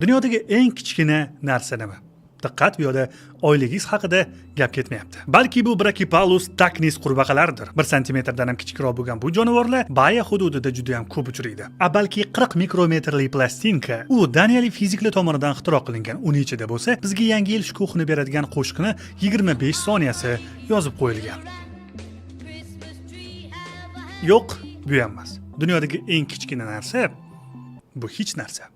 Dunyodagi eng kichkina narsa nima? Diqqat, bu yerda oyligingiz haqida gap ketmayapti. Balki bu Brachypalus tacnis qurbaqalaridir. 1 santimetrdan ham kichikroq bo'lgan bu jonivorlar Baya hududida juda ham ko'p uchraydi. Balki 40 mikrometrli plastinka u daniyalik fiziklar tomonidan ixtiro qilingan. Uning ichida bo'lsa, bizga Yangi yil shukuhini beradigan qo'shiqni 25 soniyasi yozib qo'yilgan. Yo'q, bu ham emas. Dunyodagi eng kichkina narsa bu hech narsa.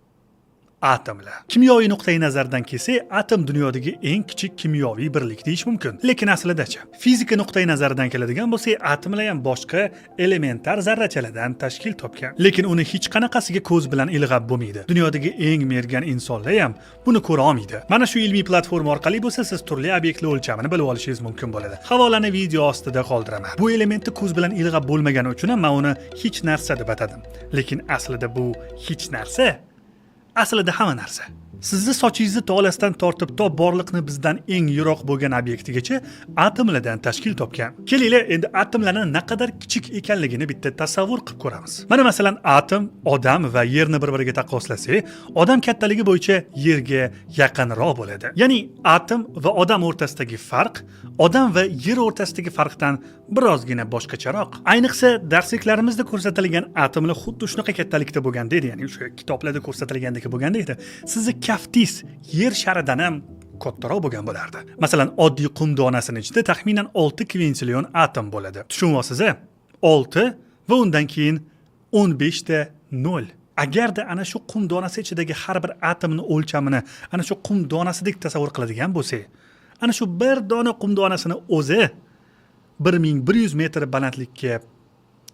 Atomlar. Kimyoviy nuqtai nazardan kelsak, atom dunyodagi eng kichik kimyoviy birlik deyish mumkin. Lekin aslida-chi, fizika nuqtai nazaridan keladigan bo'lsak, atomlar ham boshqa elementar zarrachalardan tashkil topgan. Lekin uni hech qanaqasiga ko'z bilan ilg'ab bo'lmaydi. Dunyodagi eng mergan insonlar ham buni ko'ra olmaydi. Mana shu ilmiy platforma orqali bo'lsa, siz turli obyektlar o'lchamini bilib olishingiz mumkin bo'ladi. Havolani video ostida qoldiraman. Bu elementni ko'z bilan ilg'ab bo'lmagani uchun ham men uni hech narsa deb atadim. Lekin aslida bu hech narsa aslida hamma narsa. Sizni sochingizni tolasidan tortib to borliqni bizdan eng yiroq bo'lgan obyektigacha atomlardan tashkil topgan. Kelinglar, endi atomlarning naqadar kichik ekanligini bitta tasavvur qilib ko'ramiz. Mana masalan, atom odam va yerni bir-biriga taqqoslasak, odam kattaligi bo'yicha yerga yaqinroq bo'ladi. Ya'ni atom va odam o'rtasidagi farq odam va yer o'rtasidagi farqdan birozgina boshqacharoq. Ayniqsa darsliklarimizda ko'rsatilgan atomlar xuddi shunaqa kattalikda bo'lgan deydi, ya'ni o'sha kitoblarda ko'rsatilgandek bo'lgan deydi. Sizni kaftingiz yer sharidan ham kattaroq bo'lgan bo'lardi. Masalan, oddiy qum donasining ichida taxminan 6 kvintillion atom bo'ladi. Tushunyapsiz-a? 6 va undan keyin 15 ta 0. Agarda ana shu qum donasi ichidagi har bir atomning o'lchamini ana shu qum donasidek tasavvur qiladigan bo'lsak, ana shu bir dona qum donasini o'zi 1100 metr balandlikka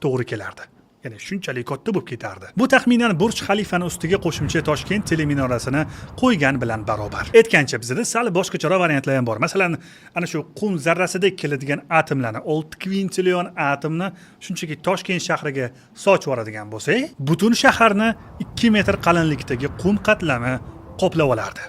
to'g'ri kelardi. Ya'ni shunchalik katta bo'lib ketardi. Bu taxminan Burj Xalifani ustiga qo'shimcha Toshkent teleminorasini qo'ygan bilan barobar. Aytgancha bizda sal boshqacharoq variantlar ham bor. Masalan, ana shu qum zarrasidek keladigan atomlarni 6 kvintillion atomni shunchaki Toshkent shahriga sochib yuboradigan bo'lsak, butun shaharni 2 metr qalinlikdagi qum qatlami qoplab olardi.